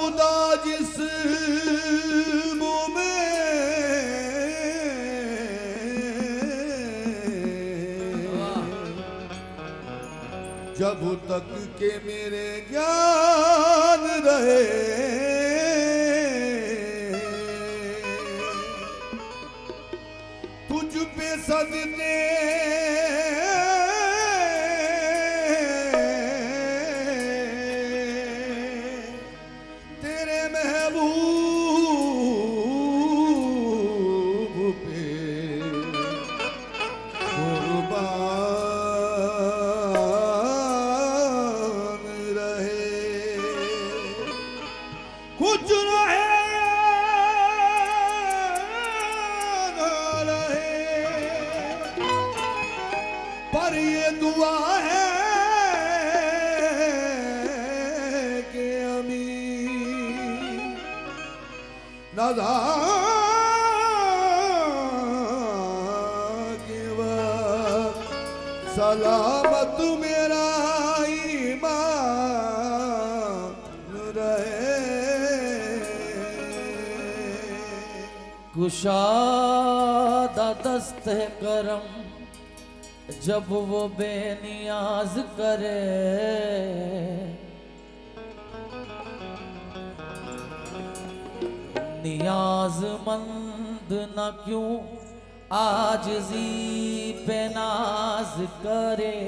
खुदा जिस मुँह में जब तक के मेरे ज्ञान रहे तुझ पे सजदे तेरे महबूब पे कुर्बान रहे कुछ रहे ना रहे पर ये दुआ है कि अमीन नज़ा के वक्त सलामत मेरा ईमान रहे। कुशादा दस्त है करम जब वो बेनियाज करे नियाज़मंद न क्यों आजिज़ी पे नाज करे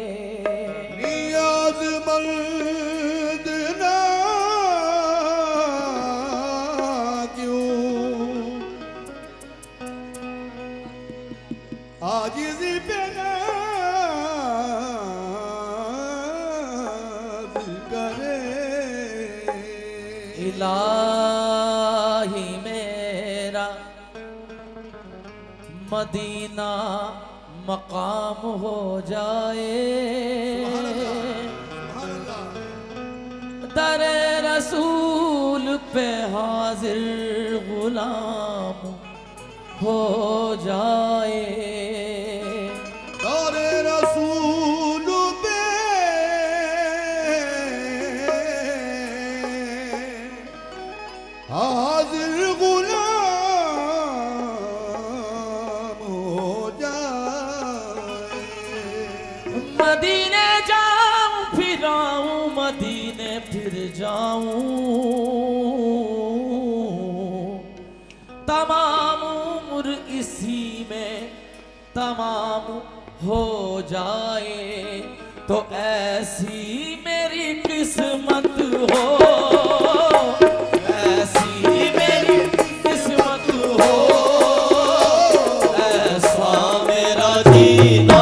नियाज़मंद ना क्यों आजिज़ी पे नाज करे। इलाही मेरा मदीना मकाम हो जाए दरे रसूल पे हाजिर गुलाम हो जाए दरे रसूल पे हाजिर गुलाम हो जाए। मदीने जाऊं फिर आऊं मदीने फिर जाऊं तमाम उम्र इसी में तमाम हो जाए तो ऐसी मेरी किस्मत हो ऐसी मेरी किस्मत हो ऐसा मेरा जीना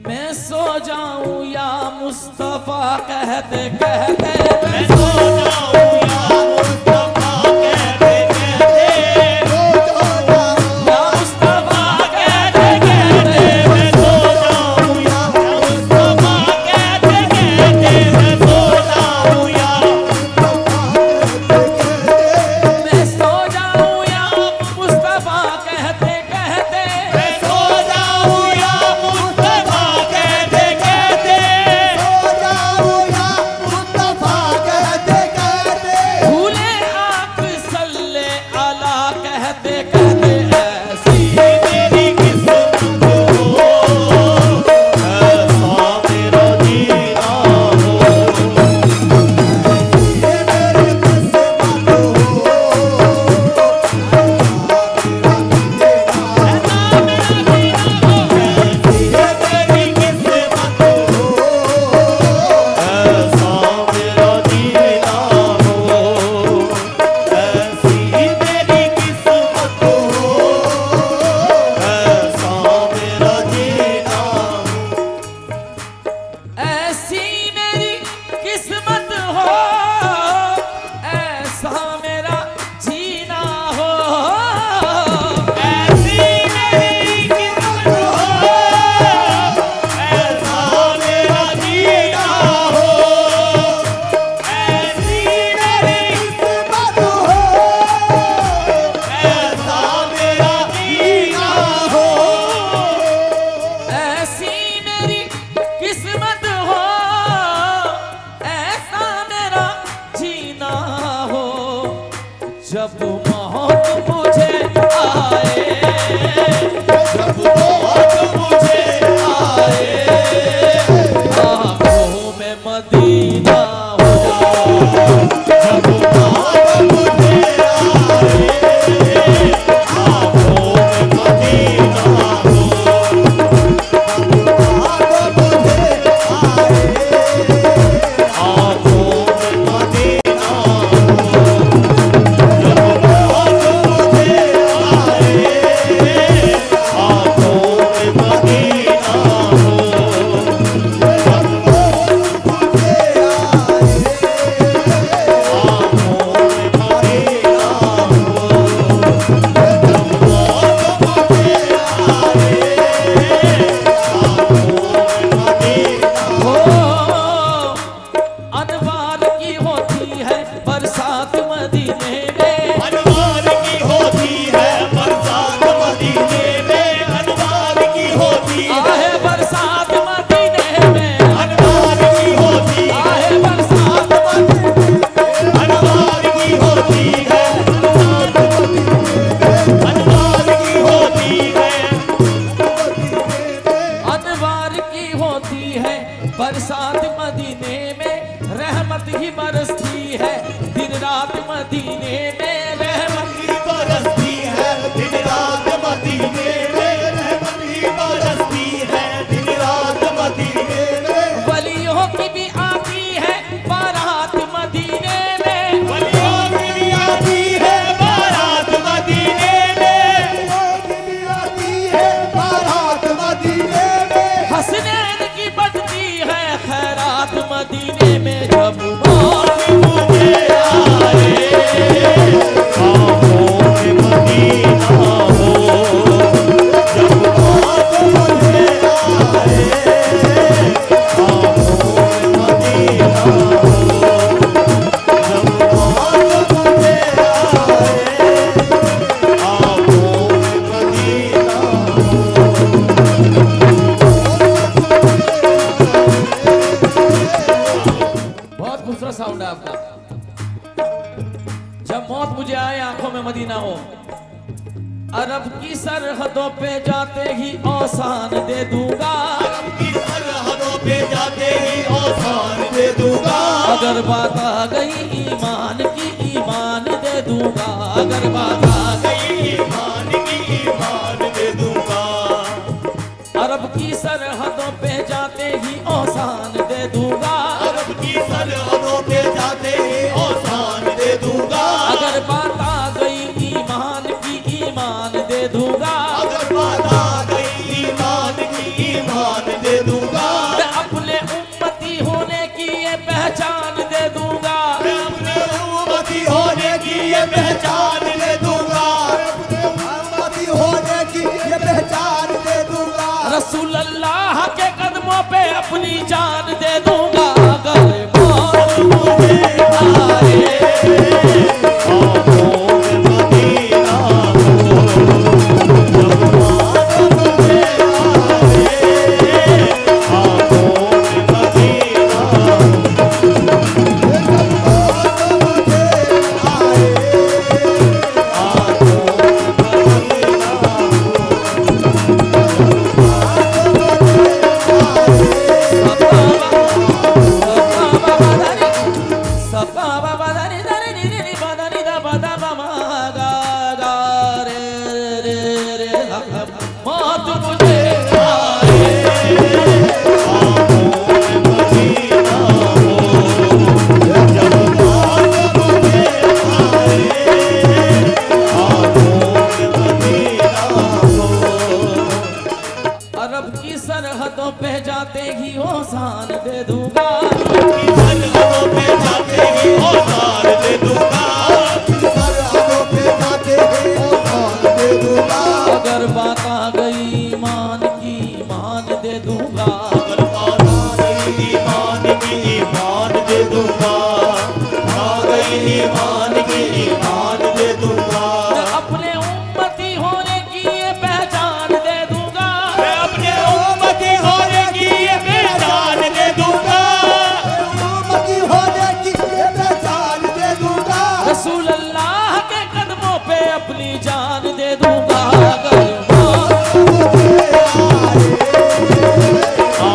मैं सो जाऊं या मुस्तफा कहते कहते मैं सो जाऊं या मुस्तफा कहते कहते या मुस्तफा कहते कहते मैं सो जाऊं या मुस्तफा कहते कहते मैं सो जाऊं या बरसात मदीने में रहमत ही बरसती है, दिन रात मदीने में रहमत ही बरसती है, दिन रात मदीने में रहमत ही बरसती है, दिन रात मदीने में। वलियों की भी आती है बारात मदीने में, वलियों की भी आती है बारात मदीने में, वलियों की भी आती है बारात मदीने में। हसनैन की बढ़ती है खैरात मदीने में। जब मौत मुझे आए ख्वाबों में मदीना हो, जब मौत मुझे आए ख्वाबों में मदीना हो, जब मौत मुझे आए ख्वाबों में मदीना हो। बहुत खूबसूरत साउंड है आपका। जब मौत मुझे आए आंखों में मदीना हो, अरब की सरहदों पे जाते ही औसान दे दूंगा, अरब की सरहदों पे जाते ही औसान दे दूंगा, अगर बात आ गई ईमान की ईमान दे दूंगा, अगर बात आ गई ईमान की ईमान दे दूंगा। अरब की सरहदों पे जाते ही औसान दे दूंगा, अरब की सरहदों पे जाते ही औसान दे दूंगा, अगर बात आ गई ईमान की ईमान दे दूंगा, अगर बात आ गई ईमान की ईमान दे दूंगा। मैं अपने उम्मती होने की ये पहचान दे दूंगा, मैं अपने उम्मती होने की ये पहचान दे दूंगा, अपने उम्मती होने की ये पहचान दे दूंगा। रसूल अल्लाह के कदमों पे अपनी जान दे दूंगा, अगर मौत मुझे आए ख्वाबों में मदीना हो, जब मौत मुझे आए ख्वाबों में मदीना हो, जब मौत मुझे आए ख्वाबों में मदीना हो, मौत मुझे आए अरब की सरहदों पे जाते ही औसान दे दूंगा, सरहदों पे जाते ही औसान दे दूंगा, सरहदों पे जाते ही औसान दे दूंगा, अगर बात आ गई ईमान की ईमान दे दूंगा, अगर बात आ गई ईमान की ईमान दे दूंगा, आ गई ईमान की ईमान दे दूंगा। मैं अपने उम्मती होने की ये पहचान दे दूंगा, मैं अपने उम्मती होने की ये पहचान दे दूंगा, उम्मती होने की ये पहचान दे दूंगा। रसूल अल्लाह के कदमों पे अपनी जान दे दूंगा, अगर मौत आ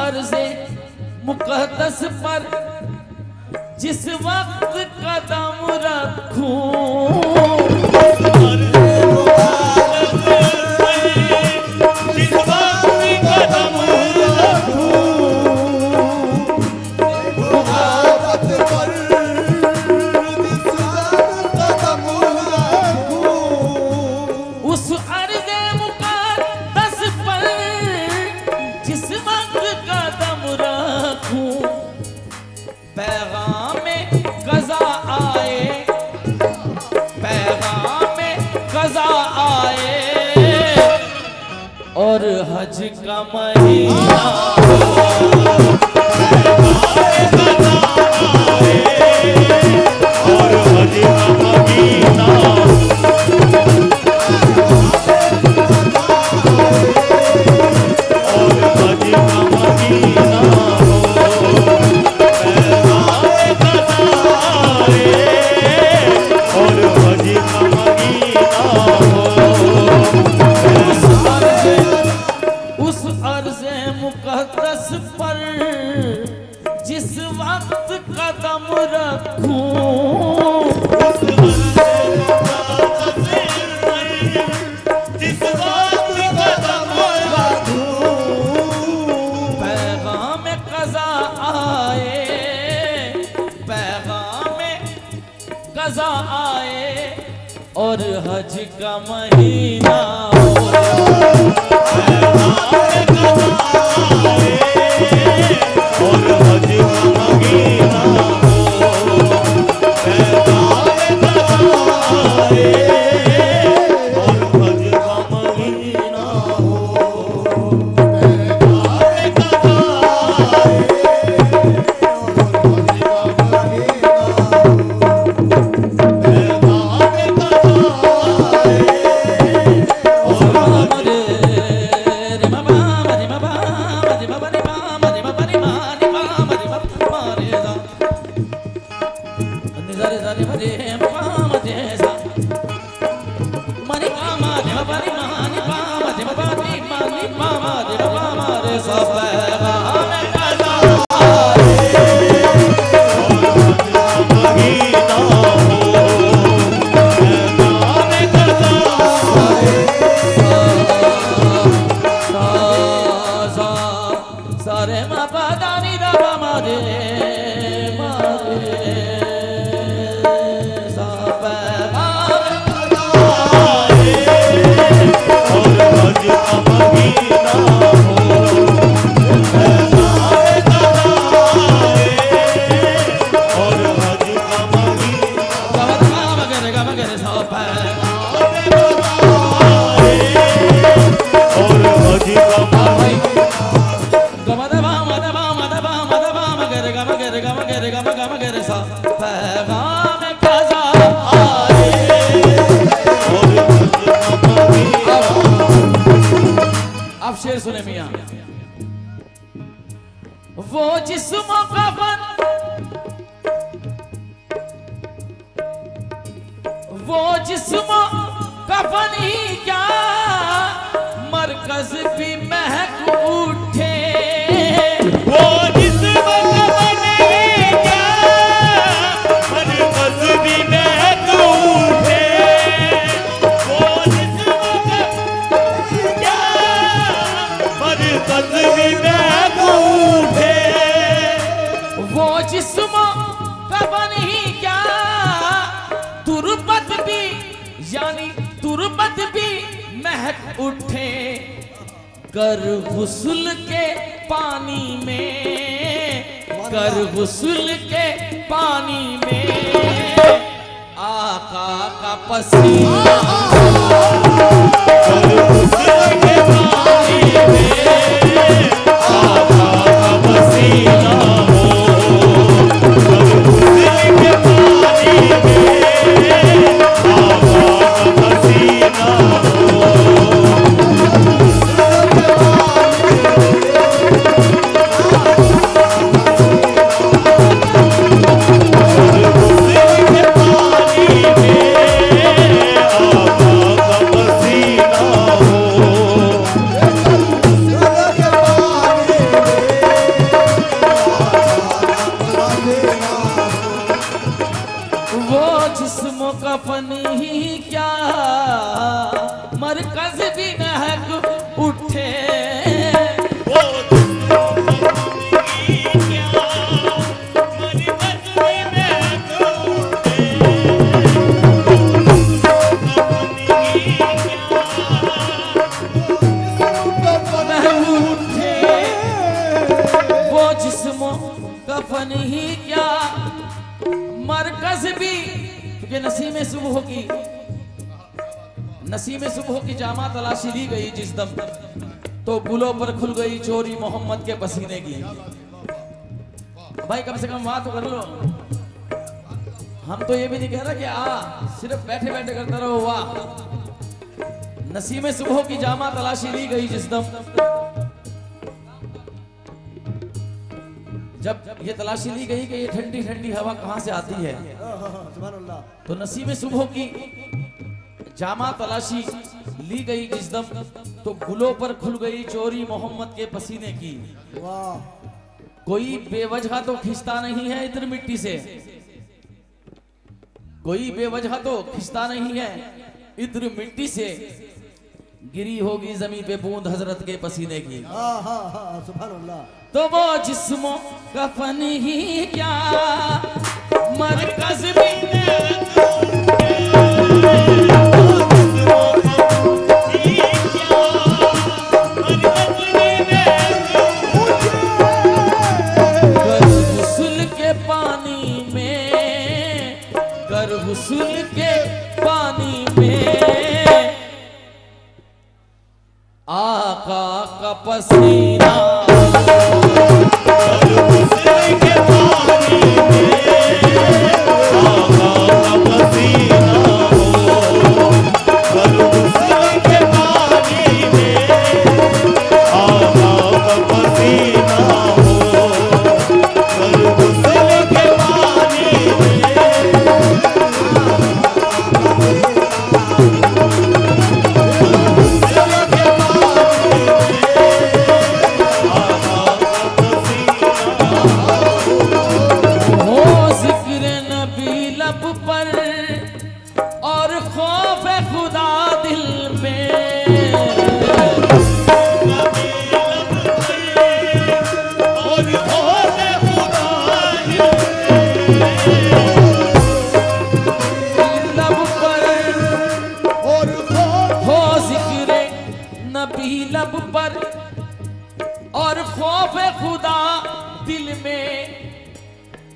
अर्ज़े मुक़द्दस पर जिस वक्त कदम रखूं, जिस वक्त कदम उस अर्ज़े मुक़द्दस पर जिस वक्त कदम रखूं, पैगाम क़ज़ा आए, पैगाम क़ज़ा आए और हज का महीना और हज का महीना और हज का महीना और हज का महीना उस अर्ज़े मुक़द्दस पर जिस वक्त कदम रखूं, जिस वक्त कदम पैगाम क़ज़ा आए, पैगाम क़ज़ा आए और हज का महीना हो। और हज का महीना और हज का महीना सारे मा पा दा नी दा पा मा रे मा रे सा पैगाम और हज का महीना और हज का महीना गम गे सा पैगाम और हज का महीना सा पैगाम क़ज़ा आए। अब शेर सुने मियां, वो जिस्म कफन, वो जिस्म कफन ही क्या मरकज भी महक उठे, वो जिस्म कफन ही क्या मरकज भी महक उठे, वो जिस्म कफन ही क्या मरकज भी महक उठे, वो जिस्म कफन ही क्या तुरबत भी यानी तुरबत भी महक उठे, कर गुस्ल के पानी में, कर गुस्ल के पानी में आका का पसीना, कर गुस्ल के पानी में आका का पसीना हो, कर गुस्ल के पानी में आका का पसीना हो। कफन ही क्या, मरकज भी महक उठे। कफन ही क्या, मरकज भी, क्योंकि नसीम सुबह की, नसीम सुबह की जामा तलाशी ली गई जिस दम, तो गुलों पर खुल गई चोरी मोहम्मद के पसीने की। भाई कम से कम बात तो कर लो। हम तो ये भी नहीं कह रहा कि सिर्फ बैठे बैठे करते रहो। वाह, नसीम सुबह की जामा तलाशी ली गई जिस दम, जब ये तलाशी ली गई कि ये ठंडी ठंडी हवा कहां से आती है, तो नसीब सुबह की जामा तलाशी ली गई जिस दम, तो गुलों पर खुल गई चोरी मोहम्मद के पसीने की। कोई बेवजह तो खिंचता नहीं है इत्र मिट्टी से, कोई बेवजह तो खिंचता नहीं है इत्र मिट्टी से, गिरी होगी जमीन पे बूंद हजरत के पसीने की। सुभान अल्लाह। तो वो जिस्मों कफन ही क्या, मरकज भी कर हुस्न के पानी में, कर हुस्न के पानी में, आका का पसीना लब पर और खौफ खुदा दिल में,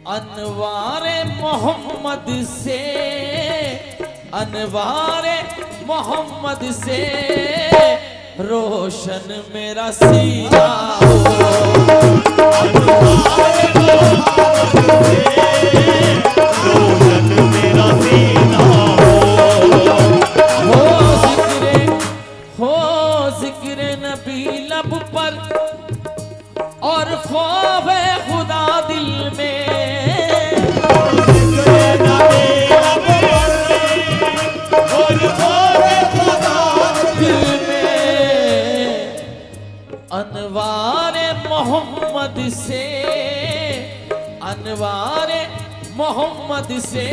अनवारे मोहम्मद से, अनवारे मोहम्मद से रोशन मेरा सीना हो, अनवारे मोहम्मद से रोशन मेरा सीना हो जिक्र नबी लब पर और खौफ खुदा दिल में, और खौफ खुदा दिल में, अनवारे मोहम्मद से, अनवारे मोहम्मद से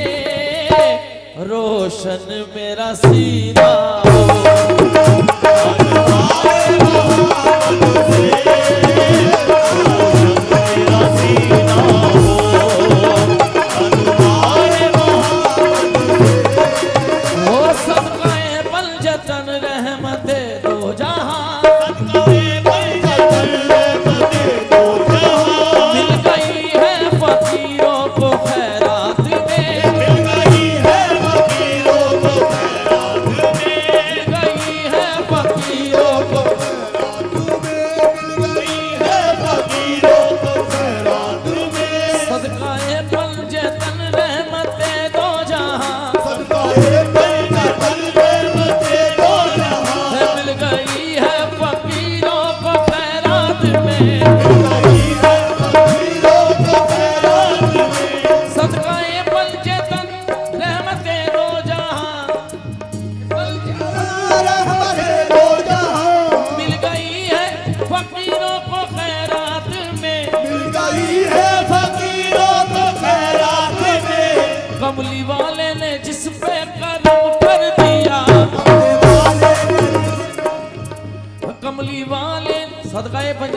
रोशन मेरा सीना हो, अनवारे मोहम्मद से रोशन मेरा सीना हो, अनवारे मोहम्मद से हो सदकाए बलजतन रहमत दो जहां, सदकाए बलजतन रहमत दो जहां, मिल गई है फकीरों को खैरात में, मिल गई है फकीरों को खैरात में, मिल गई है फकीरों को खैरात में, मिल गई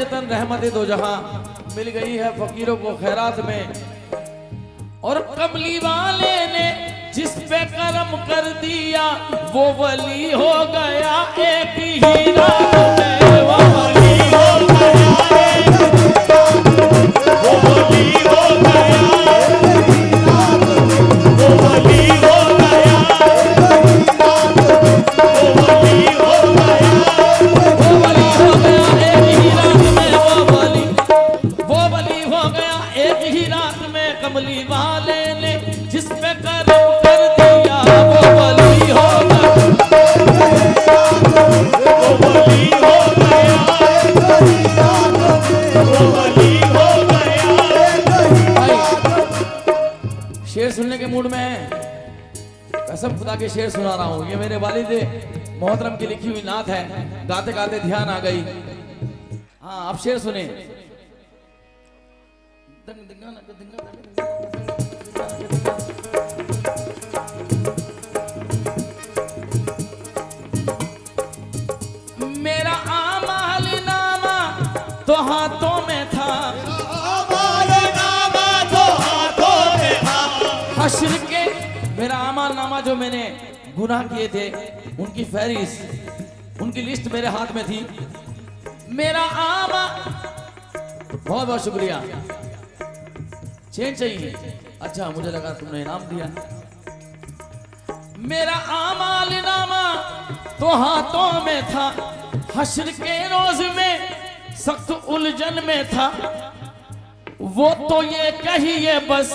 तन रहमत दो जहां मिल गई है फकीरों को खैरात में। और कमली वाले ने जिस पे करम कर दिया वो वली हो गया एक ही रात में। वो वली हो गया, वो वली हो गया, वो वली हो गया, वो वली हो गया, वो वली हो गया एक ही रात में। वो वली हो गया एक ही रात में। कमली वाले ने जिस पे करम कर दिया वो वली हो गया, वो वली हो गया, वो वली हो गया। भाई शेर सुनने के मूड में है, कसम खुदा के शेर सुना रहा हूँ। ये मेरे वालिद मोहतरम की लिखी हुई नात है, गाते गाते ध्यान आ गई। हाँ आप शेर सुने। मेरा आमाल नामा तो हाथों में था, आमाल नामा तो हाथों में था। हश्र के मेरा आमाल नामा जो मैंने गुनाह किए थे उनकी फहरिस्त, उनकी लिस्ट मेरे हाथ में थी। मेरा आमा, बहुत बहुत शुक्रिया। चेंज चाहिए? अच्छा मुझे लगा तुमने इनाम दिया। मेरा आमाल नामा तो हाथों में था, हश्र के रोज में सख्त उलझन में था। वो तो ये कहिए बस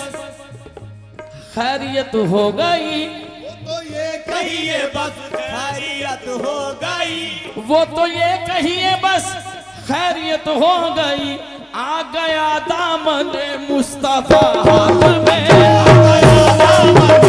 खैरियत हो गई, तो ये कहिए बस खैरियत हो गई, वो तो ये कहिए बस खैरियत हो गई। आ गया दामन मुस्तफा हाथ में, आ गया दामन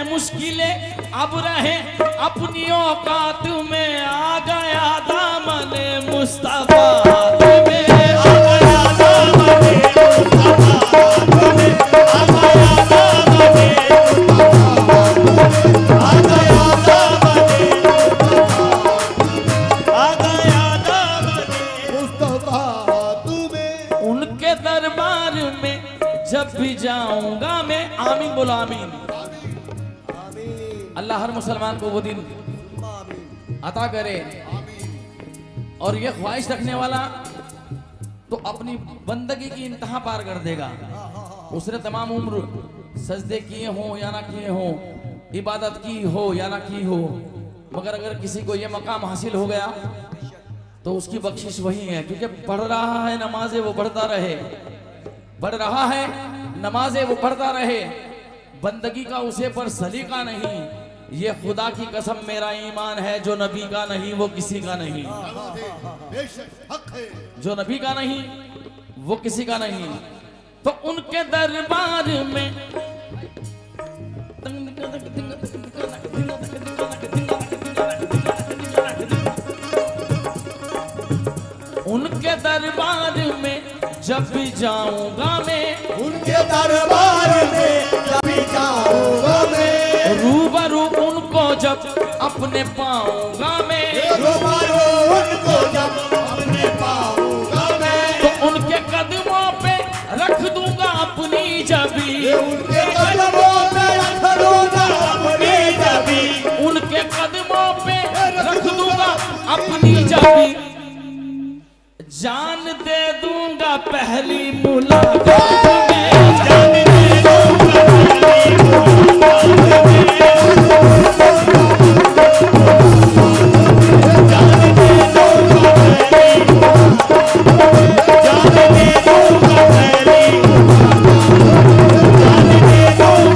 मुश्किलें अब रहे अपनी औकात में। आ गया दामन मुस्तफा हाथ में, आ गया दामन मुस्तफा हाथ में, आ गया दामन, आ गया दामन, आ गया दामन मुस्तफा तुम्हें। उनके दरबार में जब भी जाऊंगा मैं, आमीन बोलो आमीन। अल्लाह हर मुसलमान को वो दिन अता करे। और ये ख्वाहिश रखने वाला तो अपनी बंदगी की इंतहा पार कर देगा। उसने तमाम उम्र सजदे किए हों या ना किए हों, इबादत की हो या ना की हो, मगर अगर किसी को ये मकाम हासिल हो गया तो उसकी बख्शिश वही है। क्योंकि पढ़ रहा है नमाजें वो पढ़ता रहे, पढ़ रहा है नमाजें वो पढ़ता रहे, बंदगी का उसे पर सलीका नहीं। ये खुदा की कसम मेरा ईमान है, जो नबी का नहीं वो किसी का नहीं, जो नबी का नहीं वो किसी का नहीं। तो उनके दरबार में उनके दरबार में जब भी जाऊंगा मैं, उनके दरबार में जब भी जाऊंगा मैं, रूबरू उनको जब अपने पाऊंगा मैं, रूबरू उनको जब अपने पाऊंगा मैं, तो उनके कदमों पे रख दूंगा अपनी जबी, उनके कदमों पे रख दूंगा अपनी जबी, उनके कदमों पे रख दूंगा अपनी जबी। जान दे दूंगा पहली मुलाकात में, जान दे दूंगा पहली मुलाकात में, जान दे दूंगा पहली मुलाकात में, जान दे दूंगा पहली मुलाकात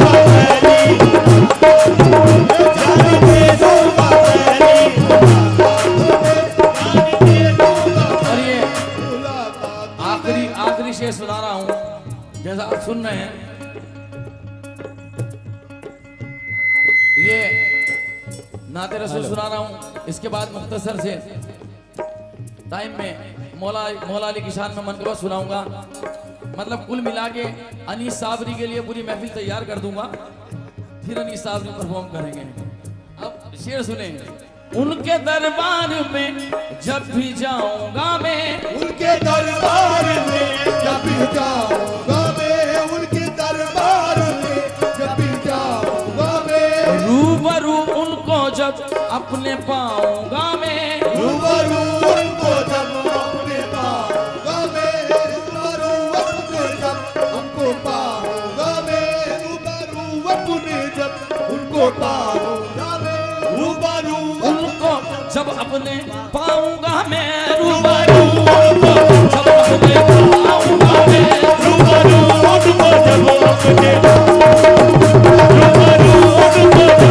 में, जान दे दूंगा पहली मुलाकात में, जान दे दूंगा पहली मुलाकात में। आखिरी शेर सुना रहा हूं। ये नाते रसूल सुना रहा हूँ। इसके बाद मुख्तसर से टाइम में मौला अली की शान में मनकबत सुनाऊंगा। मतलब कुल मिला के अनीस साबरी के लिए पूरी महफिल तैयार कर दूंगा, फिर अनीस साबरी परफॉर्म करेंगे। अब शेर सुने। उनके दरबार में जब भी जाऊंगा मैं, उनके दरबार में जब भी जाऊंगा मैं, उनके दरबार में जब भी जाऊंगा मैं, रूबरू उनको जब अपने पाऊंगा मैं, रूबरू उनको जब अपने पाऊंगा मैं, रूबरू उनको जब उनको पाऊंगा मैं, रूबरू अपने जब उनको पाऊंगा मैं, रूबरू उनको जब अपने पाऊंगा मैं, रूबरू उनको जब अपने पाऊंगा मैं, रूबरू उनको जब अपने रूबरू उनको जब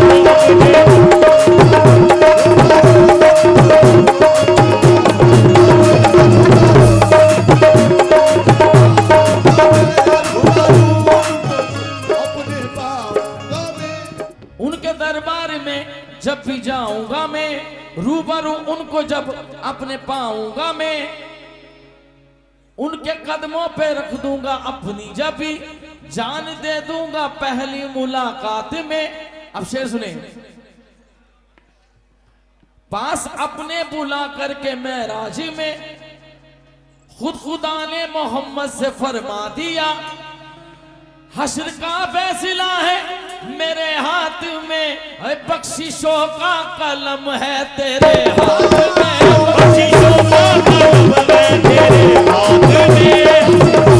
अपने पाऊंगा मैं, उनके दरबार में जब भी जाऊंगा मैं, रूबरू उनको जब अपने पाऊंगा मैं, उनके कदमों पे रख दूंगा अपनी जब भी जान दे दूंगा पहली मुलाकात में। अब शेर सुने। पास अपने बुला करके मेराज में खुदा ने मोहम्मद से फरमा दिया, हश्र का फैसला है मेरे हाथ में, बख्शिशों का कलम है तेरे हाथ में, बख्शिशों का कलम है तेरे हाथ में,